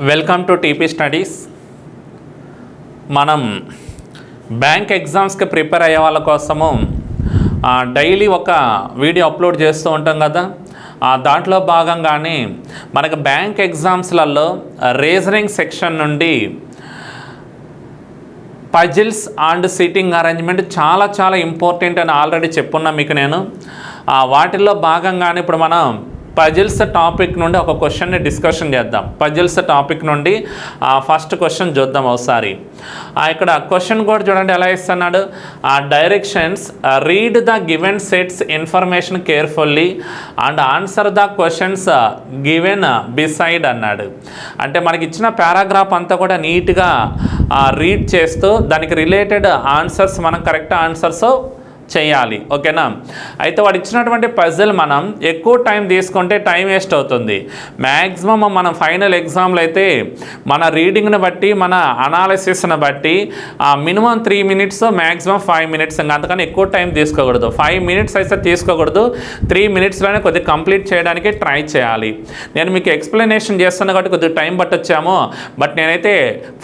Welcome to TP studies. మనం bank ఎగ్జామ్స్కి prepare అయ్యే వాళ్ళ కోసము డైలీ ఒక వీడియో అప్లోడ్ చేస్తూ ఉంటాం కదా. దాంట్లో భాగంగానే మనకు బ్యాంక్ ఎగ్జామ్స్లలో రీజనింగ్ సెక్షన్ నుండి పజిల్స్ అండ్ సీటింగ్ అరేంజ్మెంట్ చాలా ఇంపార్టెంట్ అని ఆల్రెడీ చెప్పున్నా మీకు నేను. వాటిల్లో భాగంగానే ఇప్పుడు మనం పజిల్స్ టాపిక్ నుండి ఒక క్వశ్చన్ని డిస్కషన్ చేద్దాం. పజిల్స్ టాపిక్ నుండి ఫస్ట్ క్వశ్చన్ చూద్దాం ఒకసారి. ఇక్కడ క్వశ్చన్ కూడా చూడండి ఎలా ఇస్తున్నాడు. Directions read the given sets information carefully and answer the questions given beside అన్నాడు. అంటే మనకి ఇచ్చిన పారాగ్రాఫ్ అంతా కూడా నీట్గా రీడ్ చేస్తూ దానికి రిలేటెడ్ ఆన్సర్స్ మనం కరెక్ట్ ఆన్సర్స్ చేయాలి. ఓకేనా. అయితే వాడు ఇచ్చినటువంటి పజిల్ మనం ఎక్కువ టైం తీసుకుంటే టైం వేస్ట్ అవుతుంది. మ్యాక్సిమం మనం ఫైనల్ ఎగ్జామ్లో అయితే మన రీడింగ్ని బట్టి మన అనాలిసిస్ని బట్టి మినిమం 3 minutes మ్యాక్సిమం 5 minutes, ఇంకా అంతకని ఎక్కువ టైం తీసుకోకూడదు. 5 minutes అయితే తీసుకోకూడదు. 3 minutesలోనే కొద్దిగా కంప్లీట్ చేయడానికి ట్రై చేయాలి. నేను మీకు ఎక్స్ప్లెనేషన్ చేస్తున్నా కాబట్టి కొద్దిగా టైం పట్టొచ్చాము, బట్ నేనైతే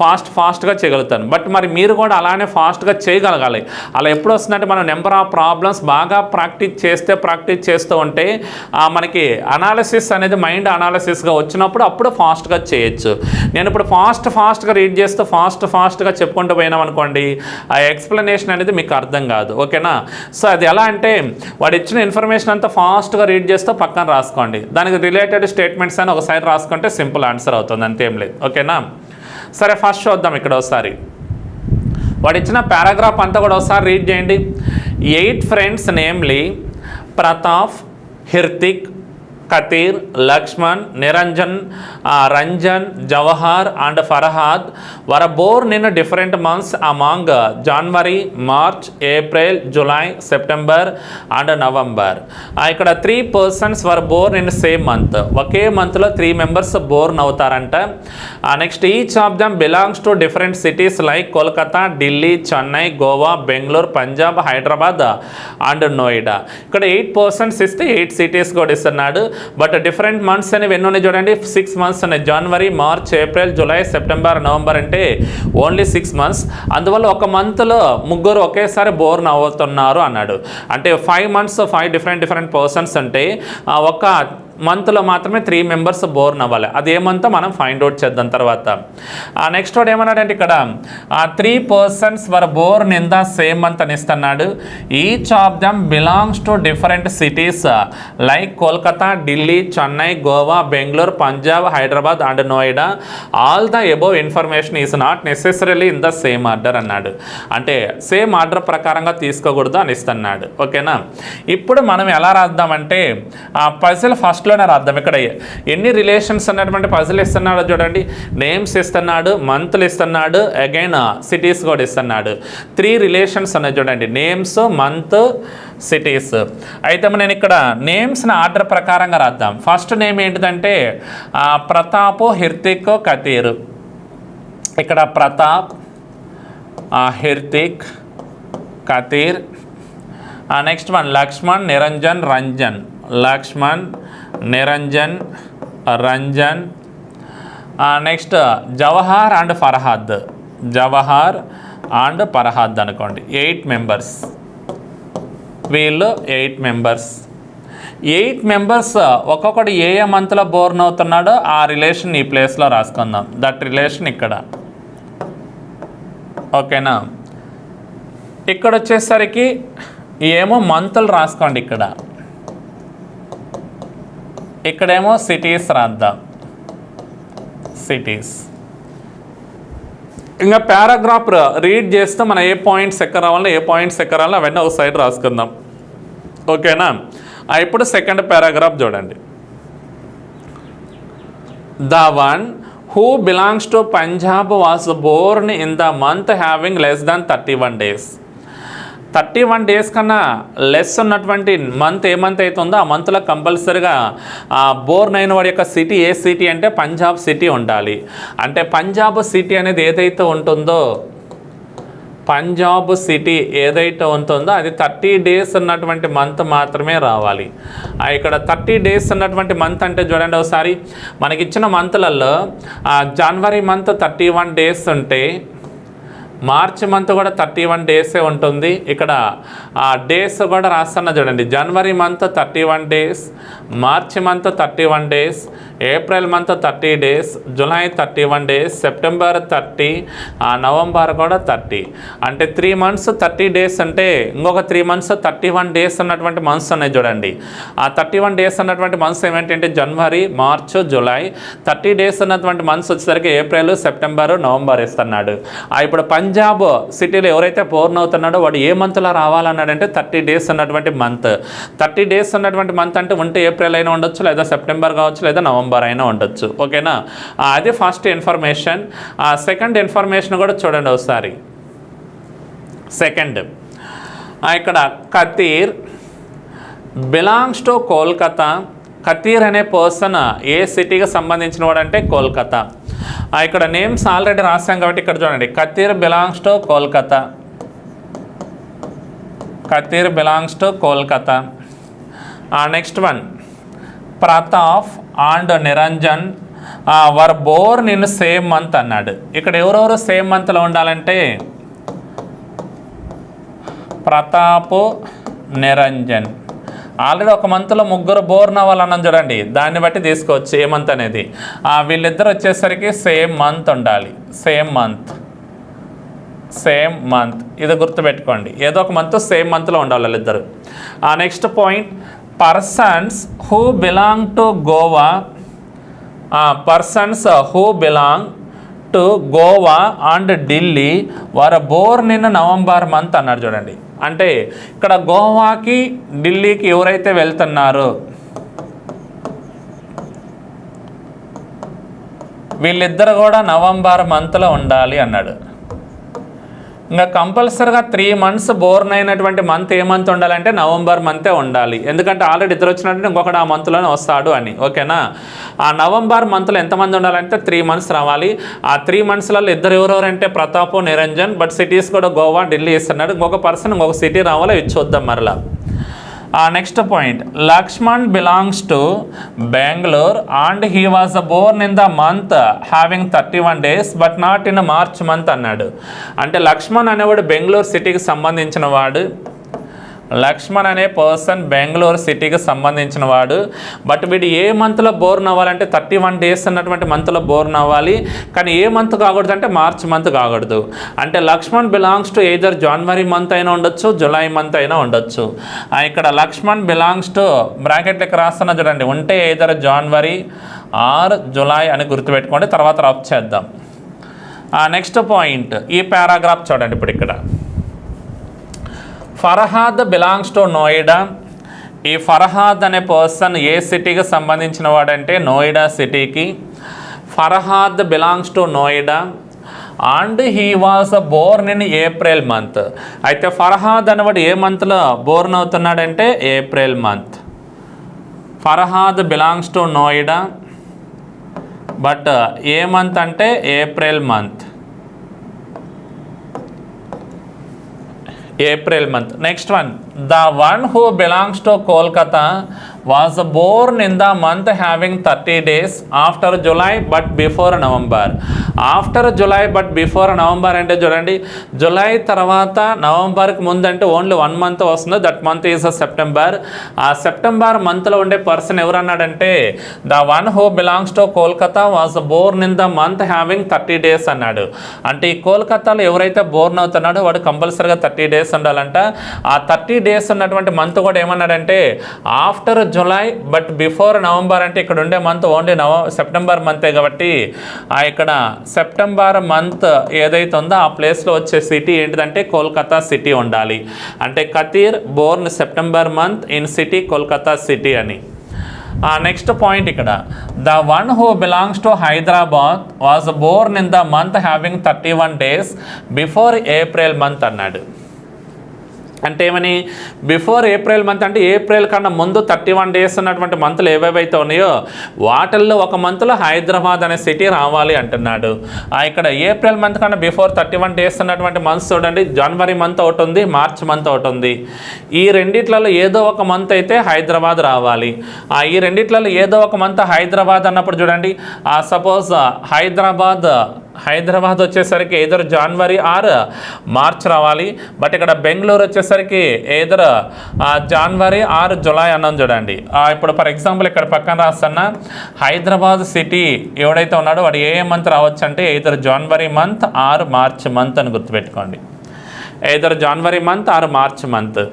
ఫాస్ట్గా చేయగలుగుతాను. బట్ మరి మీరు కూడా అలానే ఫాస్ట్గా చేయగలగాలి. అలా ఎప్పుడు వస్తుందంటే మనం నెంబర్ ఆఫ్ ప్రాబ్లమ్స్ బాగా ప్రాక్టీస్ చేస్తూ ఉంటే మనకి అనాలిసిస్ అనేది మైండ్ అనాలిసిస్గా వచ్చినప్పుడు అప్పుడు ఫాస్ట్గా చేయొచ్చు. నేను ఇప్పుడు ఫాస్ట్గా రీడ్ చేస్తూ ఫాస్ట్గా చెప్పుకుంటూ పోయినాం అనుకోండి, ఆ ఎక్స్ప్లెనేషన్ అనేది మీకు అర్థం కాదు. ఓకేనా. సో అది ఎలా అంటే వాడు ఇచ్చిన ఇన్ఫర్మేషన్ అంతా ఫాస్ట్గా రీడ్ చేస్తూ పక్కన రాసుకోండి. దానికి రిలేటెడ్ స్టేట్మెంట్స్ అని ఒకసారి రాసుకుంటే సింపుల్ ఆన్సర్ అవుతుంది, అంతేం లేదు. ఓకేనా. సరే ఫస్ట్ చూద్దాం. ఇక్కడ ఒకసారి వాడు ఇచ్చిన పారాగ్రాఫ్ అంతా కూడా ఒకసారి రీడ్ చేయండి. 8 friends namely Pratap, Hirtik, Katir, Lakshman, Niranjan, Ranjan, Jawahar and Farhad were born in different months among January, March, April, July, September and November. ఇక్కడ 3 persons were born in same month. ఒకే మంత్లో 3 members born అవుతారంట. Next each of them belongs to different cities like Kolkata, Delhi, Chennai, Goa, Bengaluru, Punjab, Hyderabad and Noida. ఇక్కడ 8 persons ఇస్తే 8 cities కూడా ఇస్తున్నాడు. But different months అనేవి ఎన్ని ఉన్నాయి చూడండి, 6 months ఉన్నాయి. January, March, April, July, September, November అంటే ఓన్లీ 6 months. అందువల్ల ఒక మంత్లో ముగ్గురు ఒకేసారి బోర్న్ అవుతున్నారు అన్నాడు. అంటే 5 months 5 డిఫరెంట్ పర్సన్స్ అంటే ఒక మంత్లో మాత్రమే 3 members బోర్న్ అవ్వాలి. అది ఏమంతా మనం ఫైండ్ అవుట్ చేద్దాం తర్వాత. నెక్స్ట్ వాడు ఏమన్నాడంటే ఇక్కడ 3 persons were born in the same month అని ఇస్తున్నాడు. Each of them belongs to different cities like Kolkata, Delhi, Chennai, Goa, Bengaluru, Punjab, Hyderabad and Noida. All the above information is not necessarily in the same order అన్నాడు. అంటే సేమ్ ఆర్డర్ ప్రకారంగా తీసుకోకూడదు అని ఇస్తున్నాడు. ఓకేనా. ఇప్పుడు మనం ఎలా రాద్దామంటే పజిల్ ఫస్ట్లోనే రాద్దాం. ఇక్కడ ఎన్ని రిలేషన్స్ అన్నటువంటి పజిల్ ఇస్తున్నాడో చూడండి. నేమ్స్ ఇస్తున్నాడు, మంత్లు ఇస్తున్నాడు, అగైన్ సిటీస్ కూడా ఇస్తున్నాడు. 3 రిలేషన్స్ ఉన్నాయి చూడండి, నేమ్స్, మంత్, సిటీస్. అయితే నేను ఇక్కడ నేమ్స్ని ఆర్డర్ ప్రకారంగా రాద్దాం. ఫస్ట్ నేమ్ ఏంటిదంటే ప్రతాప్, హిర్తిక్, కతీర్. ఇక్కడ Pratap, Hrithik, Kathir. Next one Lakshman, Niranjan, Ranjan. Lakshman, Niranjan, Ranjan. Next Jawahar and Farhad. Jawahar and Farhad అనుకోండి. 8 members. వీళ్ళు 8 members. 8 members ఒక్కొక్కటి ఏ మంత్లో బోర్న్ అవుతున్నాడో ఆ రిలేషన్ ఈ ప్లేస్లో రాసుకుందాం. దట్ రిలేషన్ ఇక్కడ. ఓకేనా. ఇక్కడ వచ్చేసరికి ఏమో మంత్లు రాసుకోండి. ఇక్కడేమో సిటీస్ రాద్దాం. సిటీస్. ఇంకా పారాగ్రాఫ్ రీడ్ చేస్తూ మనం ఏ పాయింట్స్ ఎక్కడ రావాలో అవన్నీ ఒక సైడ్ రాసుకుందాం. ఓకేనా. ఇప్పుడు సెకండ్ పారాగ్రాఫ్ చూడండి. The one who belongs to Punjab was born in the month having less than 31 days. 31 days కన్నా లెస్ ఉన్నటువంటి మంత్ ఏ మంత్ అవుతుందో ఆ మంత్లో కంపల్సరీగా బోర్న్ అయిన వాడి యొక్క సిటీ ఏ సిటీ అంటే పంజాబ్ సిటీ ఉండాలి. అంటే పంజాబ్ సిటీ అనేది ఏదైతే ఉంటుందో పంజాబ్ సిటీ ఏదైతే ఉంటుందో అది 30 డేస్ ఉన్నటువంటి మంత్ మాత్రమే రావాలి. ఇక్కడ 30 డేస్ ఉన్నటువంటి మంత్ అంటే చూడండి ఒకసారి, మనకి ఇచ్చిన మంత్లలో జనవరి మంత్ 31 డేస్ ఉంటే మార్చి మంత్ కూడా 31 డేసే ఉంటుంది. ఇక్కడ డేస్ కూడా రాస్తున్నా చూడండి, జనవరి మంత్ 31 డేస్, మార్చి month 31 days, April month 30 days, July 31 days, September 30, November కూడా 30. అంటే 3 మంత్స్ 30 డేస్ అంటే ఇంకొక 3 మంత్స్ 31 డేస్ ఉన్నటువంటి మంత్స్ ఉన్నాయి చూడండి. ఆ 31 డేస్ ఉన్నటువంటి మంత్స్ ఏమిటంటే జనవరి, మార్చ్, జూలై. 30 డేస్ ఉన్నటువంటి మంత్స్ వచ్చేసరికి ఏప్రిల్, సెప్టెంబర్, నవంబర్ ఇస్తున్నాడు. ఇప్పుడు పంజాబ్ సిటీలో ఎవరైతే బోర్న్ అవుతున్నాడో వాడు ఏ మంత్లో రావాలన్నాడంటే 30 డేస్ ఉన్నటువంటి మంత్. 30 డేస్ ఉన్నటువంటి మంత్ అంటే ఉంటే ఏప్రిల్ అయినా ఉండొచ్చు, లేదా సెప్టెంబర్ కావచ్చు, లేదా నవంబర్ అయినా ఉండొచ్చు. ఓకేనా, అది ఫస్ట్ ఇన్ఫర్మేషన్. సెకండ్ ఇన్ఫర్మేషన్ కూడా చూడండి ఒకసారి. సెకండ్, ఇక్కడ కతీర్ బిలాంగ్స్ టు కోల్కతా. కతీర్ అనే పర్సన్ ఏ సిటీకి సంబంధించిన వాడంటే కోల్కతా. ఇక్కడ నేమ్స్ ఆల్రెడీ రాసాం కాబట్టి ఇక్కడ చూడండి, Kathir belongs to Kolkata. Kathir belongs to Kolkata. Next one, Pratap and Niranjan were born in same month అన్నాడు. ఇక్కడ ఎవరెవరు సేమ్ మంత్లో ఉండాలంటే ప్రతాప్, నిరంజన్. ఆల్రెడీ ఒక మంత్లో ముగ్గురు బోర్న్ అవ్వాలన్నాం చూడండి, దాన్ని బట్టి తీసుకోవచ్చు ఏ మంత్ అనేది. వీళ్ళిద్దరు వచ్చేసరికి సేమ్ మంత్ ఉండాలి. సేమ్ మంత్ ఇది గుర్తుపెట్టుకోండి, ఏదో ఒక మంత్ సేమ్ మంత్లో ఉండాలి వాళ్ళిద్దరు. Next point, persons who belong to Goa. Persons who belong to Goa and Delhi were born in November month అన్నాడు చూడండి. అంటే ఇక్కడ గోవాకి, ఢిల్లీకి ఎవరైతే వెళ్తున్నారో వీళ్ళిద్దరు కూడా నవంబర్ మంత్లో ఉండాలి అన్నాడు. ఇంకా కంపల్సరీగా 3 మంత్స్ బోర్న్ అయినటువంటి మంత్ ఏ మంత్ ఉండాలంటే నవంబర్ మంతే ఉండాలి. ఎందుకంటే ఆల్రెడీ ఇద్దరు వచ్చినట్టు ఇంకొకటి ఆ మంత్లోనే వస్తాడు అని. ఓకేనా, ఆ నవంబర్ మంత్లో ఎంతమంది ఉండాలంటే 3 మంత్స్ రావాలి. ఆ 3 మంత్స్లలో ఇద్దరు ఎవరెవరంటే ప్రతాప్, నిరంజన్. బట్ సిటీస్ కూడా గోవా, ఢిల్లీ ఇస్తున్నాడు. ఇంకొక పర్సన్ ఇంకొక సిటీ రావాలో ఇది చూద్దాం మరలా. Next point, Lakshman belongs to Bengaluru and he was born in the month having 31 days but not in March month అన్నాడు. అంటే లక్ష్మణ్ అనేవాడు బెంగళూరు సిటీకి సంబంధించిన వాడు. లక్ష్మణ్ అనే పర్సన్ బెంగళూరు సిటీకి సంబంధించిన వాడు. బట్ వీడు ఏ మంత్లో బోర్న్ అవ్వాలంటే 31 డేస్ అన్నటువంటి మంత్లో బోర్న్ అవ్వాలి. కానీ ఏ మంత్ కాకూడదు అంటే మార్చ్ మంత్ కాకూడదు. అంటే Lakshman belongs to either January month అయినా ఉండొచ్చు, జూలై మంత్ అయినా ఉండొచ్చు. ఇక్కడ లక్ష్మణ్ బిలాంగ్స్ టు బ్రాకెట్లకి రాస్తున్నా చూడండి, ఉంటే ఎయిదర్ జనవరి ఆర్ జూలై అని గుర్తుపెట్టుకోండి, తర్వాత రఫ్ చేద్దాం. నెక్స్ట్ పాయింట్, ఈ పారాగ్రాఫ్ చూడండి. ఇప్పుడు ఇక్కడ ఫర్హాద్ బిలాంగ్స్ టు నోయిడా. ఈ ఫర్హాద్ అనే పర్సన్ ఏ సిటీకి సంబంధించిన వాడంటే నోయిడా సిటీకి. Farhad belongs to Noida and he was born in April month. అయితే ఫర్హాద్ అనేవాడు ఏ మంత్లో బోర్న్ అవుతున్నాడంటే April month. Farhad belongs to Noida but ఏ మంత్ అంటే April month. April month. Next one, the one who belongs to Kolkata was born in the month having 30 days after July but before November. After July but before November అంటే చూడండి, July తర్వాత నవంబర్కి ముందు అంటే only 1 month వస్తుంది. That month is September. ఆ September మంత్లో ఉండే పర్సన్ ఎవరన్నాడంటే the one who belongs to Kolkata was born in the month having 30 days అన్నాడు. అంటే ఈ కోల్కతాలో ఎవరైతే బోర్న్ అవుతున్నాడో వాడు కంపల్సరీగా 30 డేస్ ఉండాలంట. ఆ 30 డేస్ ఉన్నటువంటి మంత్ కూడా ఏమన్నాడంటే after July but before November. అంటే ఇక్కడ ఉండే మంత్ ఓన్లీ సెప్టెంబర్ మంతే కాబట్టి ఇక్కడ సెప్టెంబర్ మంత్ ఏదైతే ఉందో ఆ ప్లేస్లో వచ్చే సిటీ ఏంటిదంటే కోల్కతా సిటీ ఉండాలి. అంటే Kathir born September month in city Kolkata city అని. నెక్స్ట్ పాయింట్ ఇక్కడ, the one who belongs to Hyderabad was born in the month having 31 days before April month అన్నాడు. అంటే ఏమని బిఫోర్ ఏప్రిల్ మంత్ అంటే ఏప్రిల్ కన్నా ముందు 31 డేస్ ఉన్నటువంటి మంత్లు ఏవేవైతే ఉన్నాయో వాటిల్లో ఒక మంత్లో హైదరాబాద్ అనే సిటీ రావాలి అంటున్నాడు. ఇక్కడ ఏప్రిల్ మంత్ కన్నా బిఫోర్ 31 డేస్ ఉన్నటువంటి మంత్స్ చూడండి, జనవరి మంత్ ఒకటి ఉంది, మార్చ్ మంత్ ఒకటి ఉంది. ఈ రెండిట్లలో ఏదో ఒక మంత్ అయితే హైదరాబాద్ రావాలి. ఈ రెండిట్లలో ఏదో ఒక మంత్ హైదరాబాద్ అన్నప్పుడు చూడండి, సపోజ్ హైదరాబాద్ వచ్చేసరికి ఎదురు జనవరి ఆర్ మార్చ్ రావాలి. బట్ ఇక్కడ బెంగళూరు వచ్చేసరికి ఎదురు జనవరి ఆర్ జులై అన్నాం చూడండి. ఇప్పుడు ఫర్ ఎగ్జాంపుల్ ఇక్కడ పక్కన రాస్తున్నా, హైదరాబాద్ సిటీ ఎవడైతే ఉన్నాడో వాడు ఏ మంత్ రావచ్చు అంటే ఎదురు జనవరి మంత్ ఆర్ మార్చ్ మంత్ అని గుర్తుపెట్టుకోండి. ఎదురు జనవరి month or March month.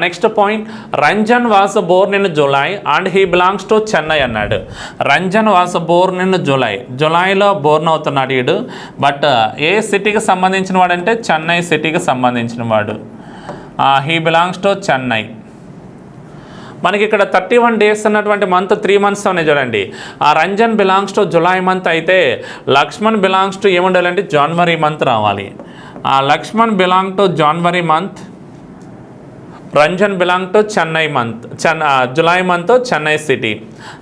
Next point, Ranjan was born in July and he belongs to Chennai అన్నాడు. రంజన్ వాస్ బోర్న్ ఇన్ జులైలో బోర్న్ అవుతున్నాడు వీడు. బట్ ఏ సిటీకి సంబంధించిన వాడంటే చెన్నై సిటీకి సంబంధించిన వాడు. He belongs to Chennai. మనకి ఇక్కడ 31 డేస్ అన్నటువంటి మంత్ 3 మంత్స్ ఉన్నాయి చూడండి. Ranjan belongs to July month అయితే లక్ష్మణ్ బిలాంగ్స్ టు ఏముండాలంటే జనవరి మంత్ రావాలి. లక్ష్మణ్ బిలాంగ్ టు జనవరి month, Ranjan belong to Chennai month, July month Chennai city.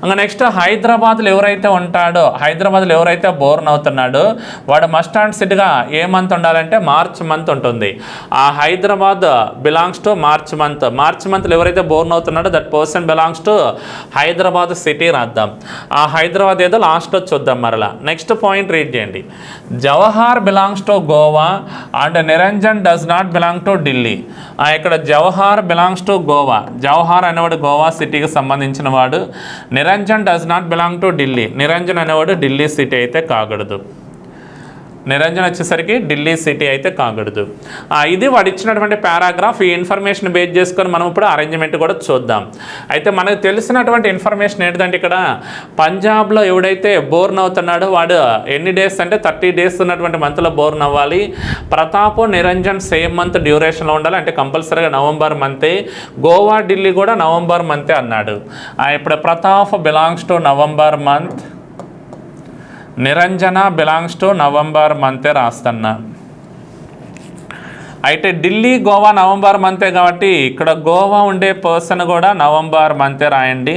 ఇంకా నెక్స్ట్ హైదరాబాద్లో ఎవరైతే ఉంటాడో, హైదరాబాద్లో ఎవరైతే బోర్న్ అవుతున్నాడో వాడు మస్ట్ అండ్ సిటీగా ఏ మంత్ ఉండాలంటే మార్చ్ మంత్ ఉంటుంది. Hyderabad belongs to March month. March మంత్లో ఎవరైతే బోర్న్ అవుతున్నాడో that person belongs to Hyderabad city రాద్దాం. హైదరాబాద్ ఏదో లాస్ట్లో చూద్దాం మరలా. నెక్స్ట్ పాయింట్ రీడ్ చేయండి. Jawahar belongs to Goa and Niranjan does not belong to Delhi. ఇక్కడ జవహర్ బిలాంగ్స్ టు గోవా. జవహర్ అనేవాడు గోవా సిటీకి సంబంధించిన వాడు. Niranjan does not belong to Delhi. Niranjan అనేవాడు ఢిల్లీ సిటీ అయితే కాకూడదు. నిరంజన్ వచ్చేసరికి ఢిల్లీ సిటీ అయితే కాకూడదు. ఇది వాడు ఇచ్చినటువంటి పారాగ్రాఫ్. ఈ ఇన్ఫర్మేషన్ బేస్ చేసుకొని మనం ఇప్పుడు అరేంజ్మెంట్ కూడా చూద్దాం. అయితే మనకు తెలిసినటువంటి ఇన్ఫర్మేషన్ ఏంటంటే ఇక్కడ పంజాబ్లో ఎవడైతే బోర్న్ అవుతున్నాడో వాడు ఎన్ని డేస్ అంటే 30 డేస్ ఉన్నటువంటి మంత్లో బోర్న్ అవ్వాలి. ప్రతాప్ నిరంజన్ సేమ్ మంత్ డ్యూరేషన్లో ఉండాలి, అంటే కంపల్సరీగా నవంబర్ మంతే. గోవా ఢిల్లీ కూడా నవంబర్ మంతే అన్నాడు. ఇప్పుడు Pratap belongs to November month, Niranjana belongs to November మంతే రాస్తున్నా. అయితే ఢిల్లీ గోవా నవంబర్ మంతే కాబట్టి ఇక్కడ గోవా ఉండే పర్సన్ కూడా నవంబర్ మంతే రాయండి.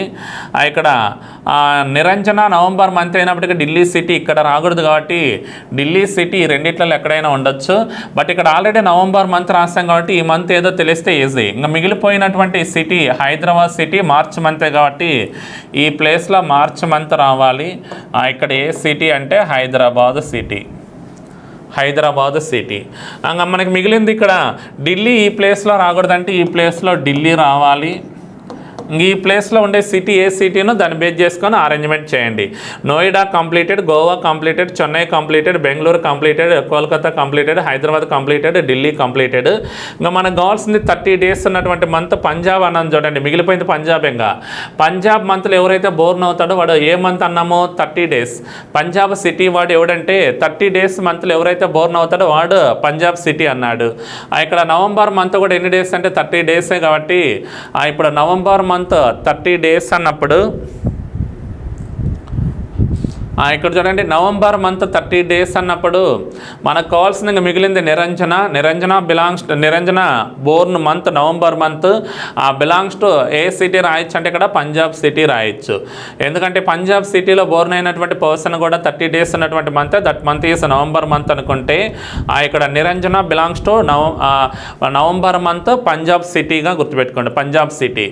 ఇక్కడ నిరంజన నవంబర్ మంత్ అయినప్పటికీ ఢిల్లీ సిటీ ఇక్కడ రాకూడదు కాబట్టి ఢిల్లీ సిటీ రెండిట్లలో ఎక్కడైనా ఉండొచ్చు. బట్ ఇక్కడ ఆల్రెడీ నవంబర్ మంత్ రాస్తాం కాబట్టి ఈ మంత్ ఏదో తెలిస్తే ఈజీ. ఇంకా మిగిలిపోయినటువంటి సిటీ హైదరాబాద్ సిటీ మార్చ్ మంతే కాబట్టి ఈ ప్లేస్లో మార్చ్ మంత్ రావాలి. ఇక్కడ ఏ సిటీ అంటే హైదరాబాద్ సిటీ. హైదరాబాద్ సిటీ. ఇంకా మనకి మిగిలింది ఇక్కడ ఢిల్లీ. ఈ ప్లేస్లో రాకూడదంటే ఈ ప్లేస్లో ఢిల్లీ రావాలి. ఈ ప్లేస్లో ఉండే సిటీ ఏ సిటీనో దాన్ని బేస్ చేసుకొని అరేంజ్మెంట్ చేయండి. Noida completed, Goa completed, Chennai completed, Bengaluru completed, Kolkata completed, Hyderabad completed, Delhi completed. ఇంకా మనకు కావాల్సింది 30 డేస్ ఉన్నటువంటి మంత్ పంజాబ్ అన్నాను చూడండి. మిగిలిపోయింది పంజాబ్. ఇంకా పంజాబ్ మంత్లో ఎవరైతే బోర్న్ అవుతాడో వాడు ఏ మంత్ అన్నామో 30 డేస్. పంజాబ్ సిటీ వాడు ఎవడంటే 30 డేస్ మంత్లో ఎవరైతే బోర్న్ అవుతాడో వాడు పంజాబ్ సిటీ అన్నాడు. ఇక్కడ నవంబర్ మంత్ కూడా ఎన్ని డేస్ అంటే 30 డేసే కాబట్టి ఇప్పుడు నవంబర్ మంత్ 30 డేస్ అన్నప్పుడు ఇక్కడ చూడండి నవంబర్ మంత్ 30 డేస్ అన్నప్పుడు మనకు కావాల్సింది ఇంకా మిగిలింది Niranjana born month November month. Belongs to ఏ సిటీ రాయొచ్చు అంటే ఇక్కడ పంజాబ్ సిటీ రాయొచ్చు. ఎందుకంటే పంజాబ్ సిటీలో బోర్న్ అయినటువంటి పర్సన్ కూడా 30 డేస్ ఉన్నటువంటి month, that month is November month అనుకుంటే ఇక్కడ Niranjana belongs to November month Punjab సిటీగా గుర్తుపెట్టుకోండి. పంజాబ్ సిటీ.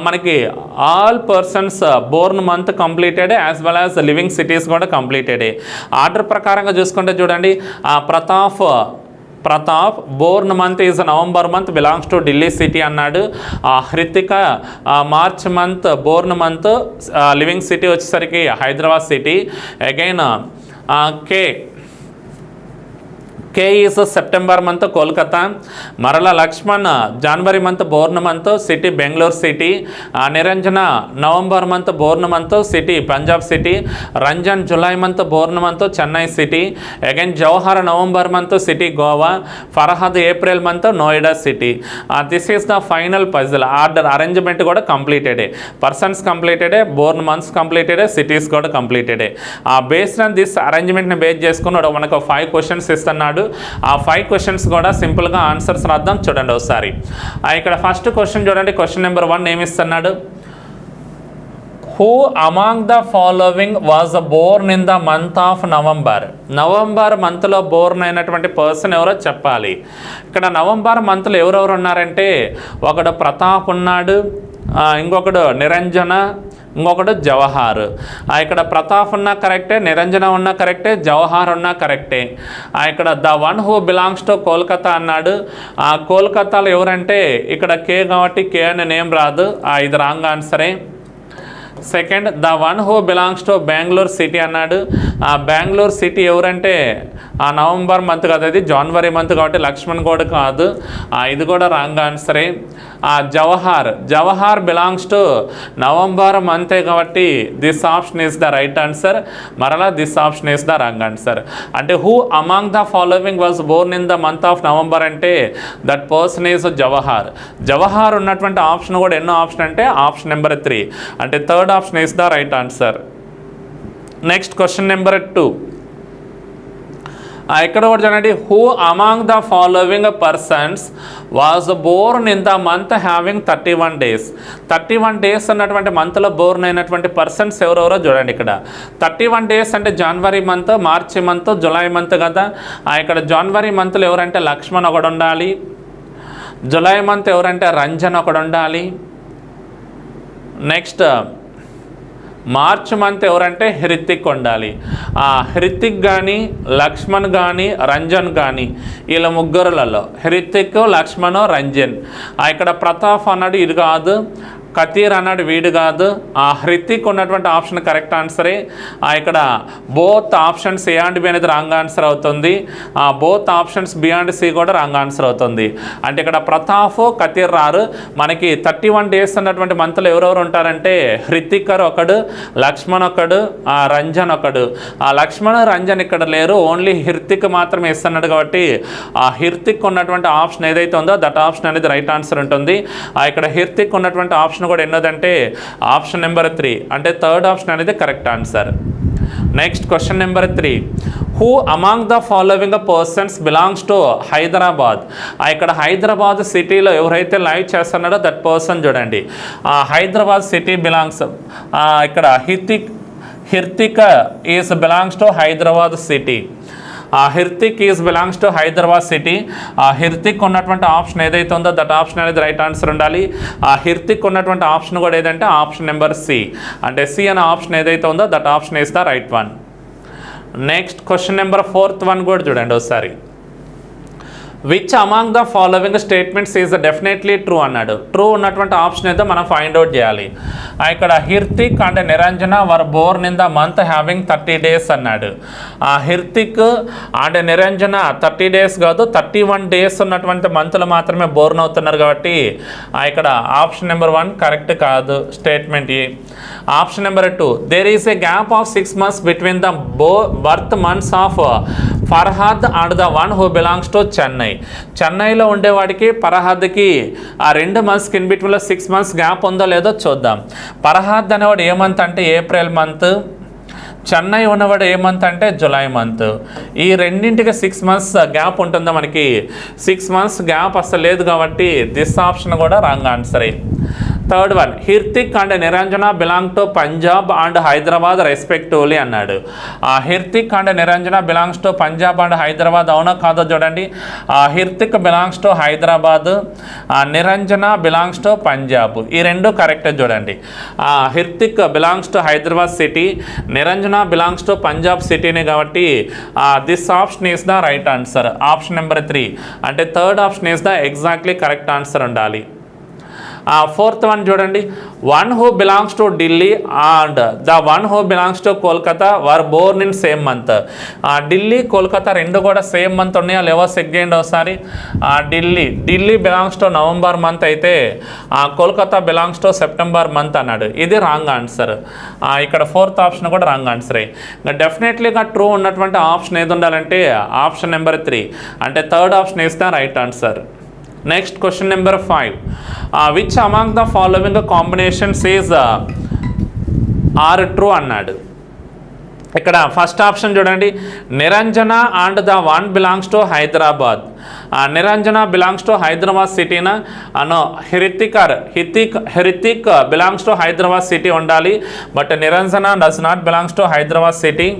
మనకి all persons born month completed as well as living cities కూడా కంప్లీటెడ్. ఆర్డర్ ప్రకారంగా చూసుకుంటే చూడండి Pratap born month is November month, belongs to Delhi city అన్నాడు. Hritika March month born month, living city వచ్చేసరికి Hyderabad city. Again K is September month Kolkata. మరలా లక్ష్మణ్ జనవరి month born month, city Bengaluru city. Niranjana November month born month, city Punjab city. Ranjan July month born month, Chennai city. Again Jawahar November month, city Goa. Farhad April month, Noida city. This is the final puzzle. Order arrangement కూడా కంప్లీటెడే. Persons కంప్లీటెడే, Born months కంప్లీటెడే, cities కూడా కంప్లీటెడే. Based on this అరేంజ్మెంట్ని base చేసుకున్నాడు మనకు 5 questions ఇస్తున్నాడు. ఆ 5 questions కూడా సింపుల్గా answers రాద్దాం. చూడండి ఒకసారి. ఇక్కడ ఫస్ట్ క్వశ్చన్ చూడండి. క్వశ్చన్ నెంబర్ 1 ఏమిస్తున్నాడు? Who among the following was born in the month of November మంత్లో బోర్న్ అయినటువంటి పర్సన్ ఎవరో చెప్పాలి. ఇక్కడ నవంబర్ మంత్లో ఎవరెవరు ఉన్నారంటే ఒకడు ప్రతాప్ ఉన్నాడు, ఇంకొకడు నిరంజన, ఇంకొకడు జవహర్. ఇక్కడ ప్రతాప్ ఉన్నా కరెక్టే, నిరంజన ఉన్నా కరెక్టే, జవహర్ ఉన్నా కరెక్టే. ఇక్కడ the one who belongs to Kolkata అన్నాడు. కోల్కతాలో ఎవరంటే ఇక్కడ కే కాబట్టి కే అనే నేమ్ రాదు, ఇది రాంగ్ ఆన్సరే. Second, the one who belongs to Bengaluru city అన్నాడు. బెంగళూరు సిటీ ఎవరంటే నవంబర్ మంత్ కదా, అది జనవరి మంత్ కాబట్టి లక్ష్మణ్ కూడా కాదు, ఇది కూడా రాంగ్ ఆన్సరే. జవహర్ బిలాంగ్స్ టు నవంబర్ మంతే కాబట్టి this option is the right answer. మరలా this option is the wrong answer. అంటే who among the following was born in the month of November అంటే దట్ పర్సన్ ఈజ్ జవహర్ ఉన్నటువంటి ఆప్షన్ కూడా ఎన్నో option అంటే option number 3 అంటే third option is the right answer. Next question number 2. ఇక్కడ కూడా చూడండి. Who among the following persons was born in the month having 31 days. 31 days అన్నటువంటి మంత్లో బోర్న్ అయినటువంటి పర్సన్స్ ఎవరెవరో చూడండి. ఇక్కడ 31 days అంటే జనవరి మంత్, మార్చి మంత్, జూలై మంత్ కదా. ఇక్కడ జనవరి మంత్లో ఎవరంటే లక్ష్మణ్ ఒకడు ఉండాలి, జూలై మంత్ ఎవరంటే రంజన్ ఒకడు ఉండాలి, నెక్స్ట్ మార్చ్ మంత్ ఎవరంటే హృతిక్ ఉండాలి. హృతిక్ కానీ లక్ష్మణ్ కానీ రంజన్ కానీ వీళ్ళ ముగ్గురులలో హృతిక్, లక్ష్మణ్, రంజన్. ఇక్కడ ప్రతాప్ అన్నాడు ఇది కాదు, కతీర్ అన్నాడు వీడు కాదు. హృతిక్ ఉన్నటువంటి ఆప్షన్ కరెక్ట్ ఆన్సరే. ఇక్కడ both options A and B అనేది రాంగ్ ఆన్సర్ అవుతుంది. Both options B and C కూడా రాంగ్ ఆన్సర్ అవుతుంది. అంటే ఇక్కడ ప్రతాప్, కతీర్ రారు. మనకి 31 days అన్నటువంటి మంత్లో ఎవరెవరు ఉంటారంటే హృతిక్ ఒకడు, లక్ష్మణ్ ఒకడు, రంజన్ ఒకడు. లక్ష్మణ్, రంజన్ ఇక్కడ లేరు, ఓన్లీ హృతిక్ మాత్రమే ఇస్తున్నాడు కాబట్టి హృతిక్ ఉన్నటువంటి ఆప్షన్ ఏదైతే ఉందో దట్ ఆప్షన్ అనేది రైట్ ఆన్సర్ ఉంటుంది. ఇక్కడ హృతిక్ ఉన్నటువంటి ఆప్షన్ కూడా ఎన్నోదంటే ఆప్షన్ నెంబర్ 3 అంటే థర్డ్ ఆప్షన్ అనేది correct answer. Next question number 3. Who among the following persons belongs to Hyderabad. ఇక్కడ హైదరాబాద్ సిటీలో ఎవరైతే లైవ్ చేస్తున్నాడో దట్ పర్సన్ చూడండి. హైదరాబాద్ సిటీ బిలాంగ్స్ ఇక్కడ Hrithik is belongs to Hyderabad city. Hrithik is belongs to Hyderabad city. Hrithik ఉన్నటువంటి ఆప్షన్ ఏదైతే ఉందో దట్ ఆప్షన్ అనేది రైట్ ఆన్సర్ ఉండాలి. హృతిక్ ఉన్నటువంటి ఆప్షన్ కూడా ఏదంటే ఆప్షన్ నెంబర్ సి అంటే సి అనే ఆప్షన్ ఏదైతే ఉందో that option is the right one. Next question number 4th one కూడా చూడండి ఒకసారి. Which among the following statements is definitely true అన్నాడు. ట్రూ ఉన్నటువంటి ఆప్షన్ అయితే మనం ఫైండ్ అవుట్ చేయాలి. ఇక్కడ Hrithik and Niranjana were born in the month having 30 days అన్నాడు. హృతిక్ అండ్ నిరంజన 30 days కాదు 31 days ఉన్నటువంటి మంత్లు మాత్రమే బోర్న్ అవుతున్నారు కాబట్టి ఇక్కడ ఆప్షన్ నెంబర్ 1 కరెక్ట్ కాదు statement A. Option number 2 there is a gap of 6 months between the birth months of Farhad and the one who belongs to చెన్నైలో ఉండేవాడికి ఫర్హాద్కి 2 months ఇన్ బిట్వీన్లో 6 months గ్యాప్ ఉందో లేదో చూద్దాం. ఫర్హాద్ అనేవాడు ఏ మంత్ అంటే ఏప్రిల్ మంత్, చెన్నై ఉన్నవాడు ఏ మంత్ అంటే జూలై మంత్. ఈ రెండింటికి 6 months గ్యాప్ ఉంటుందా మనకి? 6 months గ్యాప్ అసలు లేదు కాబట్టి దిస్ ఆప్షన్ కూడా రాంగ్ ఆన్సరే. Third one Hrithik and Niranjana belong to Punjab and Hyderabad respectively అన్నాడు. Hrithik and Niranjana belongs to Punjab and Hyderabad అవునా కాదో చూడండి. Hrithik belongs to Hyderabad, Niranjana belongs to Punjab. ఈ రెండు కరెక్ట్ చూడండి. Hrithik belongs to Hyderabad city, Niranjana belongs to Punjab సిటీని కాబట్టి this option is the right answer. Option number 3 అంటే third option is the exactly correct answer ఉండాలి. ఫోర్త్ వన్ చూడండి. One who belongs to Delhi and the one who belongs to Kolkata were born in same month. Delhi Kolkata రెండు కూడా same month ఉన్నాయా లేవో check చేయండి ఒకసారి. Delhi belongs to November month అయితే Kolkata belongs to September month అన్నాడు. ఇది రాంగ్ ఆన్సర్. ఇక్కడ ఫోర్త్ ఆప్షన్ కూడా రాంగ్ ఆన్సరే. డెఫినెట్లీగా ట్రూ ఉన్నటువంటి ఆప్షన్ ఏది ఉండాలంటే ఆప్షన్ నెంబర్ 3 అంటే third option is the right answer. Next question number 5. Which among the following combinations is are true అన్నాడు. ఇక్కడ ఫస్ట్ ఆప్షన్ చూడండి, Niranjana and the one belongs to Hyderabad. Niranjana belongs to Hyderabad సిటీనా అనో Hrithik belongs to Hyderabad city ఉండాలి. But Niranjana does not belongs to Hyderabad city.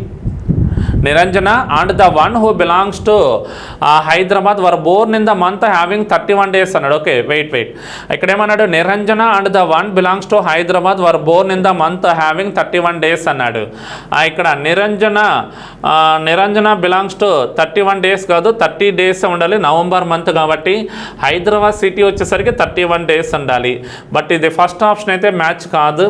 Niranjana and the one who belongs to Hyderabad were born in the month having 31 days అన్నాడు. Okay, wait ఇక్కడ ఏమన్నాడు, Niranjana and the one belongs to Hyderabad were born in the month having 31 days అన్నాడు. ఇక్కడ Niranjana belongs to 31 days కాదు, 30 days ఉండాలి, November month కాబట్టి. Hyderabad city వచ్చేసరికి 31 days ఉండాలి. బట్ ఇది ఫస్ట్ ఆప్షన్ అయితే మ్యాచ్ కాదు.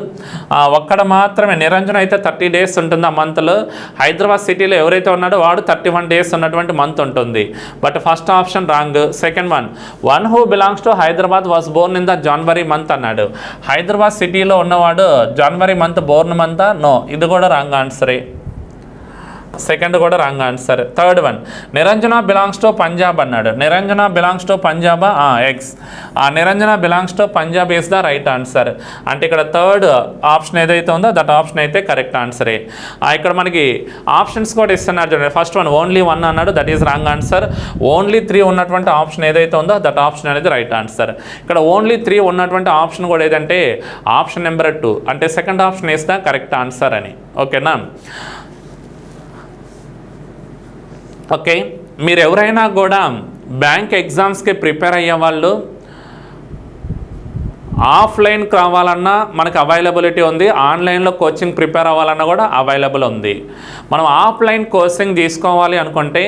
ఒక్కడ మాత్రమే నిరంజన అయితే 30 days ఉంటుంది ఆ మంత్లో. హైదరాబాద్ సిటీలో ఎవరైతే ఉన్నాడో వాడు 31 days ఉన్నటువంటి మంత్ ఉంటుంది. But first option wrong. Second one who belongs to Hyderabad was born in the జనవరి మంత్ అన్నాడు. హైదరాబాద్ సిటీలో ఉన్నవాడు జనవరి మంత్ బోర్న్ మంతా? నో, ఇది కూడా రాంగ్ ఆన్సరే. సెకండ్ కూడా wrong answer. Third Niranjana belongs to Punjab అన్నాడు. నిరంజన బిలాంగ్స్ టు పంజాబా? ఎక్స్. Niranjana belongs to Punjab is the right answer. అంటే ఇక్కడ థర్డ్ ఆప్షన్ ఏదైతే ఉందో దట్ ఆప్షన్ అయితే కరెక్ట్ ఆన్సరే. ఇక్కడ మనకి ఆప్షన్స్ కూడా ఇస్తున్నారు చూడండి. ఫస్ట్ ఓన్లీ 1 అన్నాడు, that is wrong answer. Only 3 ఉన్నటువంటి ఆప్షన్ ఏదైతే ఉందో దట్ ఆప్షన్ అనేది రైట్ ఆన్సర్. ఇక్కడ ఓన్లీ 3 ఉన్నటువంటి ఆప్షన్ కూడా ఏదంటే ఆప్షన్ నెంబర్ 2, అంటే second option is the correct answer అని. ఓకేనా? ఓకే, మీరు ఎవరైనా కూడా బ్యాంక్ ఎగ్జామ్స్కి ప్రిపేర్ అయ్యే వాళ్ళు ఆఫ్లైన్ కావాలన్నా మనకు అవైలబిలిటీ ఉంది, ఆన్లైన్లో కోచింగ్ ప్రిపేర్ అవ్వాలన్నా కూడా అవైలబుల్ ఉంది. మనం ఆఫ్లైన్ కోచింగ్ తీసుకోవాలి అనుకుంటే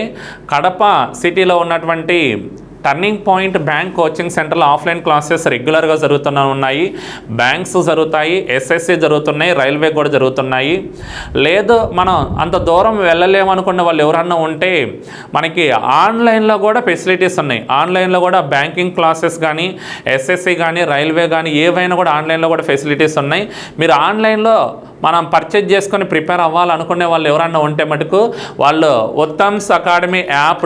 కడప సిటీలో ఉన్నటువంటి టర్నింగ్ పాయింట్ బ్యాంక్ కోచింగ్ సెంటర్లో ఆఫ్లైన్ క్లాసెస్ రెగ్యులర్గా ఉన్నాయి. బ్యాంక్స్ జరుగుతాయి, ఎస్ఎస్సి జరుగుతున్నాయి, రైల్వే కూడా జరుగుతున్నాయి. లేదు మనం అంత దూరం వెళ్ళలేమనుకున్న వాళ్ళు ఎవరన్నా ఉంటే మనకి ఆన్లైన్లో కూడా ఫెసిలిటీస్ ఉన్నాయి. ఆన్లైన్లో కూడా బ్యాంకింగ్ క్లాసెస్ కానీ, ఎస్ఎస్సి కానీ, రైల్వే కానీ ఏవైనా కూడా ఆన్లైన్లో కూడా ఫెసిలిటీస్ ఉన్నాయి. మీరు ఆన్లైన్లో మనం పర్చేజ్ చేసుకొని ప్రిపేర్ అవ్వాలనుకునే వాళ్ళు ఎవరన్నా ఉంటే మటుకు వాళ్ళు ఉత్తమ్స్ అకాడమీ యాప్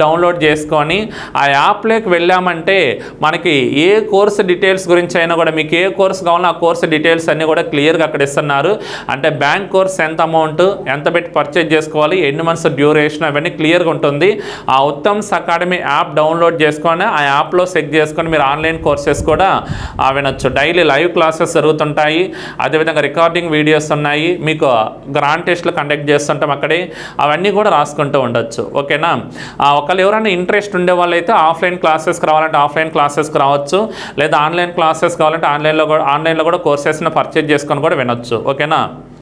డౌన్లోడ్ చేసుకొని ఆ యాప్లోకి వెళ్ళామంటే మనకి ఏ కోర్సు డీటెయిల్స్ గురించి అయినా కూడా మీకు ఏ కోర్సు కావాలో ఆ కోర్సు డీటెయిల్స్ అన్నీ కూడా క్లియర్గా అక్కడ ఇస్తున్నారు. అంటే బ్యాంక్ కోర్స్ ఎంత అమౌంట్, ఎంత పెట్టి పర్చేజ్ చేసుకోవాలి, ఎన్ని మంత్స్ డ్యూరేషన్, అవన్నీ క్లియర్గా ఉంటుంది. ఆ ఉత్తమ్స్ అకాడమీ యాప్ డౌన్లోడ్ చేసుకొని ఆ యాప్లో చెక్ చేసుకొని మీరు ఆన్లైన్ కోర్సెస్ కూడా వినొచ్చు. డైలీ లైవ్ క్లాసెస్ జరుగుతుంటాయి, అదేవిధంగా రికార్డింగ్ వీడియోస్ ఉన్నాయి, మీకు గ్రాండ్ టెస్ట్లు కండక్ట్ చేస్తుంటాం అక్కడే, అవన్నీ కూడా రాసుకుంటూ ఉండొచ్చు. ఓకేనా? ఒకళ్ళు ఎవరైనా ఇంట్రెస్ట్ ఉండే వాళ్ళైతే ఆఫ్లైన్ క్లాసెస్కి రావాలంటే ఆఫ్లైన్ క్లాసెస్కి రావచ్చు, లేదా ఆన్లైన్ క్లాసెస్ కావాలంటే ఆన్లైన్లో కూడా కోర్సెస్ని పర్చేజ్ చేసుకొని కూడా వినొచ్చు. ఓకేనా?